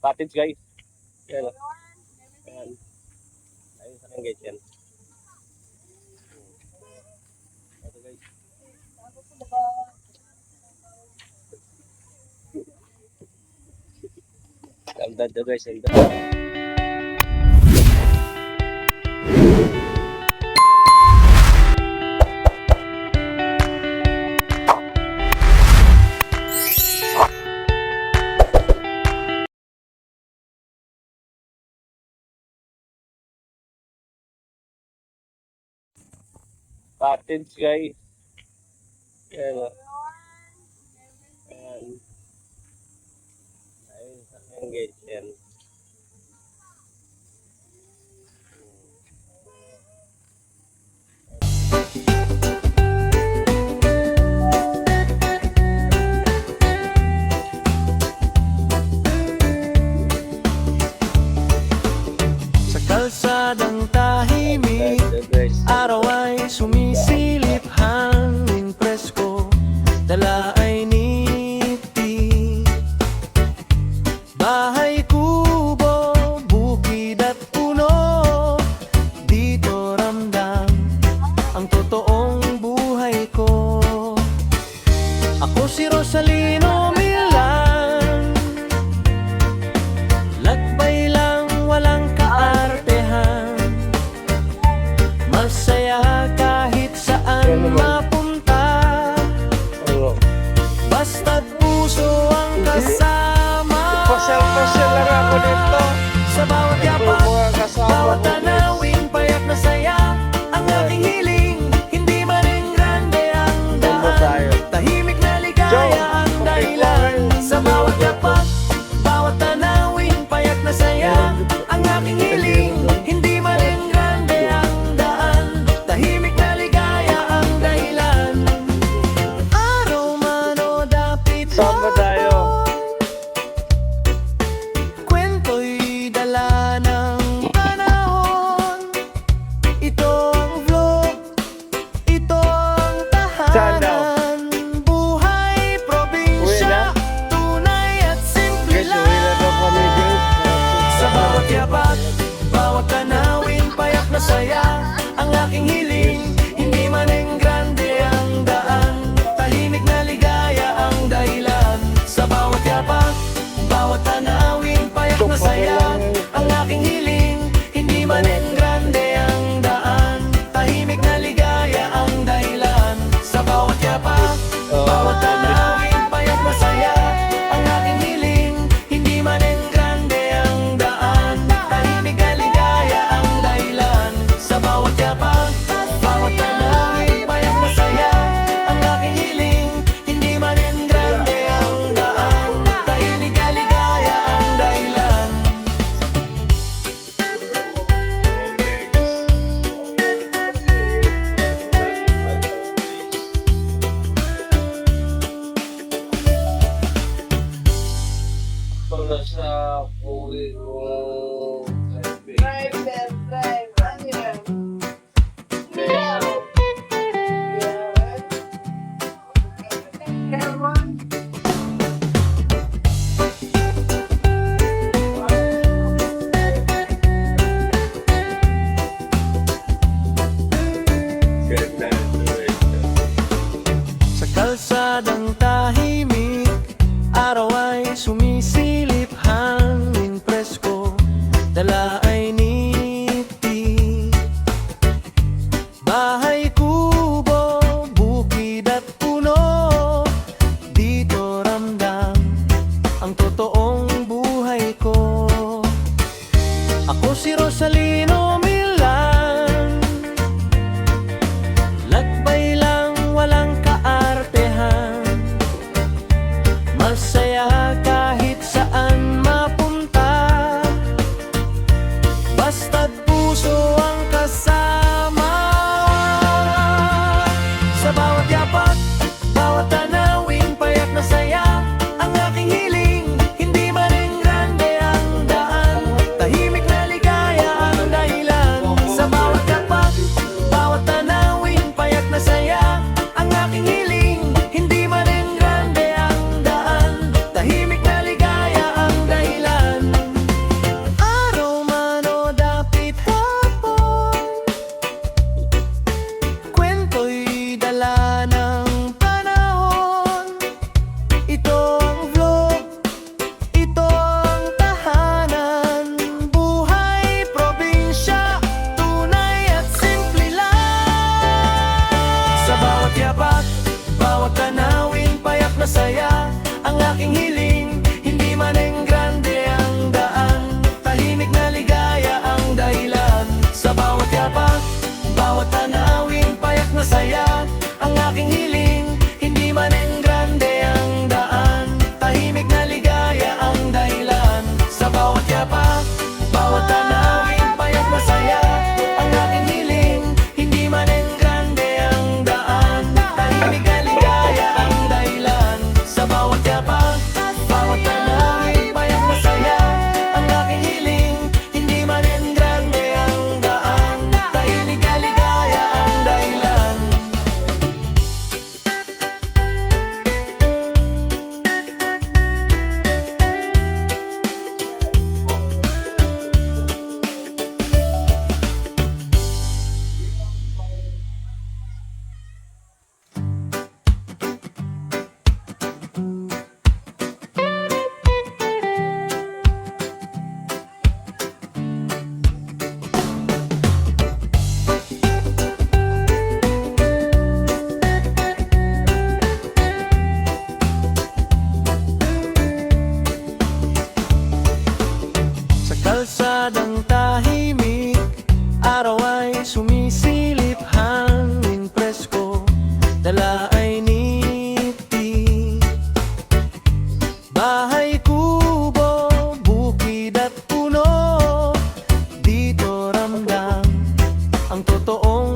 Cottage guys. Yan. Ayan. Ayun sa akin guys yan. Ito guys. Ganda to guys. Ganda. Cottage guys. Yan o. Ayan. Ayun sa akin guys yan. Sa kalsadang tahimik, Ganda guys. araw ay sumisilip, hangin presko, dala ay niti. Bahay kubo, bukid at puno, dito ramdam ang totoong buhay ko. Ako si Rosalino Milan, lakbay lang walang kaartehan, masaya kahit saan mapunta, Ano? basta't puso ang kasama. Pasyal-pasyal lang ako dito. Sa bawat yapak, Mga kasama bawat ko. tanawin, payak na saya ang aking hiling. Hindi man rin grande ang Ano tayo? daan, tahimik na ligaya Joe, ang dahilan. Sa bawat yapak, bawat tanawin, payak na saya ang aking hiling. Hindi man rin grande ang daan, tahimik na ligaya ang dahilan. Araw man o dapit Saan ba tayo? kwento'y dala ng panahon. Ito ang vlog, ito ang Saan daw? tahanan. Buhay probinsya, tunay at simple Guys, uwi na daw kami lang. guys. Sa bawat yapak, bawat tanawin, payak na saya ang aking hiling. Hindi man ing grande ang daan, tahimik na ligaya ang dahilan. Sa bawat yapak, bawat tanawin, payak na saya ang aking hiling. Hindi man ing grande ang daan, tahimik na ligaya ang dahilan. Sa bawat yapak, bawat tanawin, payak na saya ang aking hiling. Hindi man ing grande ang daan, tahimik na ligaya ang dahilan. Sa bawat yapak, bawat tanawin, payak na saya ang aking hiling. Hindi man ing grande ang daan, tahimik na ligaya ang dahilan. Para sa uwi ko. Ganda ito guys. Sa kalsadang tahimik, araw ay sumisilip, hangin presko, dala ay niti. Bahay kubo, bukid at puno, dito ramdam ang totoong buhay ko. Ako si Rosalino Milan, lakbay lang walang kaartehan, masaya kahit saan mapunta, basta't puso ang kasama. Sa bawat yapak, bawat tanawin, payak na saya ang aking hiling. Hindi man rin grande ang daan, tahimik na ligaya ang dahilan. ang totoong